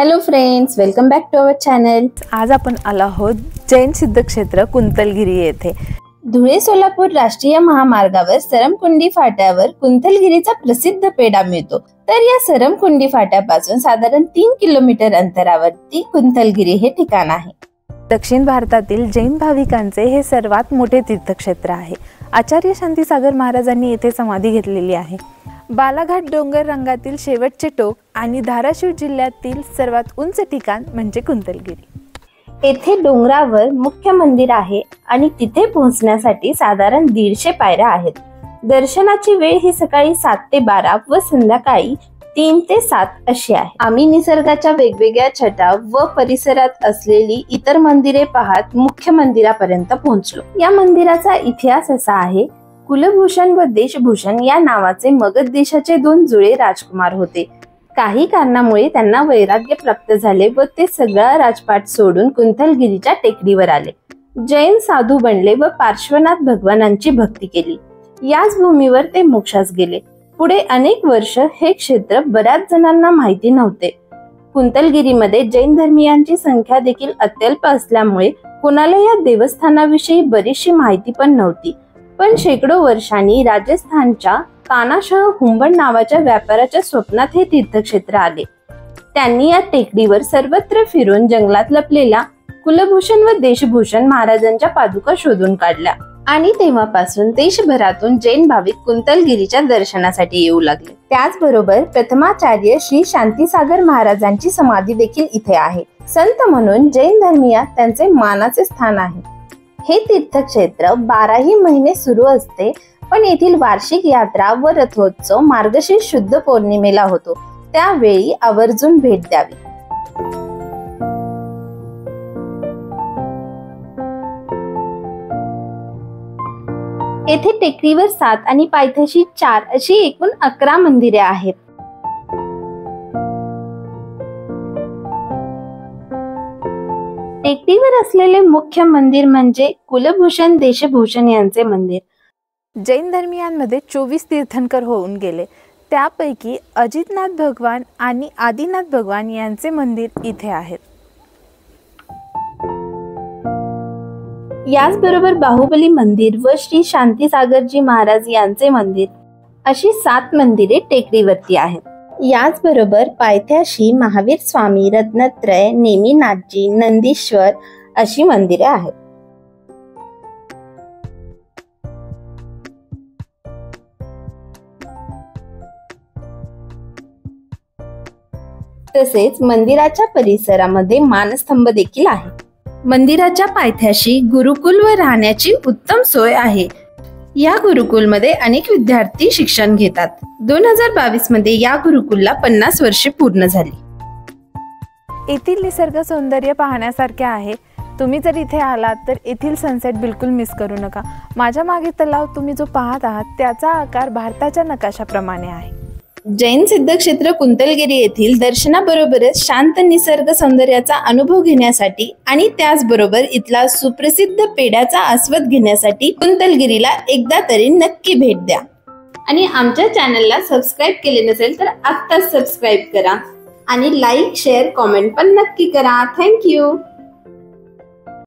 Hello friends, welcome back to our channel. आज आपण आलो आहोत जैन सिद्धक्षेत्र कुंतलगिरी येथे। धुळे सोलापूर राष्ट्रीय महामार्गावर सरमकुंडी फाट्यावर कुंतलगिरीचा प्रसिद्ध पेढा मिळतो। तर या सरमकुंडी फाट्यापासून साधारण 3 किलोमीटर अंतरावरती कुंतलगिरी हे ठिकाण आहे। दक्षिण भारतातील जैन भाविकांचे हे सर्वात मोठे तीर्थक्षेत्र आहे। आचार्य शांतीसागर महाराजांनी येथे समाधी घेतलेली आहे। बालाघाट डोंगर रंगातील शेवटचे टोक आणि धाराशिव जिल्ह्यातील सर्वात उंच ठिकाण म्हणजे कुंतलगिरी। येथे डोंगरावर मुख्य मंदिर आहे आणि तिथे पोहोचण्यासाठी साधारण 150 पायऱ्या आहेत। दर्शनाची वेळ ही सकाळी 7 ते 12 व संध्याकाळी 3 ते 7 अशी आहे। आम्ही निसर्गाच्या वेगवेगळ्या छटा व परिसरात असलेली इतर मंदिरे पाहत मुख्य मंदिरापर्यंत पोहोचलो। या मंदिराचा इतिहास असा आहे, कुलभूषण व देशभूषण या नावाचे मगध देशाचे 2 जुळे राजकुमार होते। काही कारणामुळे त्यांना वैराग्य प्राप्त झाले व ते सगळा राजपाट सोडून कुंतलगिरीच्या टेकडीवर आले। जैन साधू बनले व पार्श्वनाथ भगवानांची भक्ती केली। याच भूमीवर ते मोक्षास गेले। पुढे अनेक वर्ष हे क्षेत्र बऱ्याच जणांना माहिती नव्हते। कुंतलगिरीमध्ये जैन धर्मीयांची संख्या देखील अत्यल्प असल्यामुळे कोणाला या देवस्थानाविषयी बरीचशी माहिती पण नव्हती। पण शेकडो वर्षांनी राजस्थानच्या तानाशाह हुंबळ नावाच्या व्यापाऱ्याच्या स्वप्नात हे तीर्थक्षेत्र आले। त्यांनी या टेकडीवर सर्वत्र फिरून जंगलात लपलेल्या कुलभूषण व देशभूषण महाराजांच्या पादुका शोधून काढल्या आणि तेव्हापासून देशभरातून जैन भाविक कुंतलगिरीच्या दर्शनासाठी येऊ लागले। त्याचबरोबर प्रथमाचार्य श्री शांतीसागर महाराजांची समाधी देखील इथे आहे। संत म्हणून जैन धर्मीयात त्यांचे मानाचे स्थान आहे। हे तीर्थक्षेत्र 12ही महिने सुरू असते, पण येथील वार्षिक यात्रा व रथोत्सव मार्गशीर्ष शुद्ध पौर्णिमेला होतो। त्यावेळी आवर्जून भेट द्यावी। येथे टेकडीवर 7 आणि पायथ्याशी 4 अशी एकूण 11 मंदिरे आहेत। टेकडीवर असलेले मुख्य मंदिर म्हणजे कुलभूषण देशभूषण यांचे मंदिर। जैन धर्मीयांमध्ये 24 तीर्थंकर होऊन गेले। त्यापैकी अजितनाथ भगवान आणि आदिनाथ भगवान यांचे मंदिर इथे आहेत। याचबरोबर बाहुबली मंदिर व श्री शांतीसागरजी महाराज यांचे मंदिर अशी 7 मंदिरे टेकडीवरती आहेत। याचबरोबर पायथ्याशी महावीर स्वामी, रत्नत्रय, नेमिनाथजी, नंदीश्वर अशी मंदिरे आहेत। तसेच मंदिराच्या परिसरामध्ये मानस्तंभ देखील आहे। मंदिराच्या पायथ्याशी गुरुकुल व राहण्याची उत्तम सोय आहे। या गुरुकुलमध्ये अनेक विद्यार्थी शिक्षण घेतात। 2022 मध्ये या गुरुकुलला 50 वर्षे पूर्ण झाली। येथील निसर्ग सौंदर्य पाहण्यासारखे आहे। तुम्ही जर इथे आलात तर येथील सनसेट बिलकुल मिस करू नका। माझ्या मागे तलाव तुम्ही जो पाहत आहात त्याचा आकार भारताच्या नकाशाप्रमाणे आहे। जैन सिद्धक्षेत्र कुंतलगिरी येथील दर्शनाबरोबरच शांत निसर्ग सौंदर्याचा अनुभव घेण्यासाठी आणि त्याचबरोबर इथला सुप्रसिद्ध पेढ्याचा आस्वाद घेण्यासाठी कुंतलगिरीला एकदा तरी नक्की भेट द्या। आणि आमच्या चॅनलला सबस्क्राईब केले नसेल तर आत्ताच सबस्क्राईब करा आणि लाईक, शेअर, कमेंट पण नक्की करा। थँक्यू।